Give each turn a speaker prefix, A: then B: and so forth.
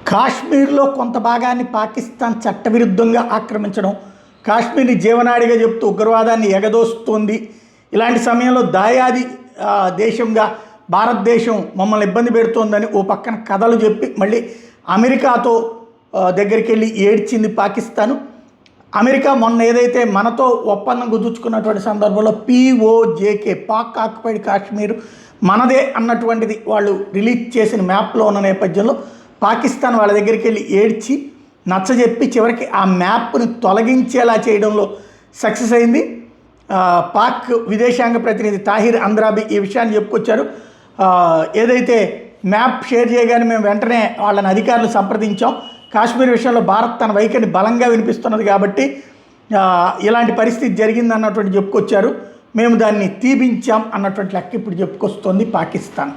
A: కాశ్మీర్లో కొంత భాగాన్ని పాకిస్తాన్ చట్టవిరుద్ధంగా ఆక్రమించడం, కాశ్మీర్ని జీవనాడిగా చెప్తూ ఉగ్రవాదాన్ని ఎగదోస్తోంది. ఇలాంటి సమయంలో దాయాది దేశంగా భారతదేశం మమ్మల్ని ఇబ్బంది పెడుతోందని ఓ పక్కన కథలు చెప్పి మళ్ళీ అమెరికాతో దగ్గరికి వెళ్ళి ఏడ్చింది పాకిస్తాను. అమెరికా మొన్న ఏదైతే మనతో ఒప్పందం కుదుర్చుకున్నటువంటి సందర్భంలో POJK పాక్ ఆక్యుపైడ్ కాశ్మీర్ మనదే అన్నటువంటిది వాళ్ళు రిలీజ్ చేసిన మ్యాప్లో ఉన్న నేపథ్యంలో పాకిస్తాన్ వాళ్ళ దగ్గరికి వెళ్ళి ఏడ్చి నచ్చజెప్పి చివరికి ఆ మ్యాప్ని తొలగించేలా చేయడంలో సక్సెస్ అయింది. పాక్ విదేశాంగ ప్రతినిధి తాహిర్ అంద్రాబీ ఈ విషయాన్ని చెప్పుకొచ్చారు. ఏదైతే మ్యాప్ షేర్ చేయగానే మేము వెంటనే వాళ్ళని అధికారులు సంప్రదించాం, కాశ్మీర్ విషయంలో భారత్ తన వైఖరిని బలంగా వినిపిస్తున్నది కాబట్టి ఇలాంటి పరిస్థితి జరిగిందన్నటువంటి చెప్పుకొచ్చారు. మేము దాన్ని తీపించాం అన్నటువంటి లెక్క ఇప్పుడు చెప్పుకొస్తోంది పాకిస్తాన్.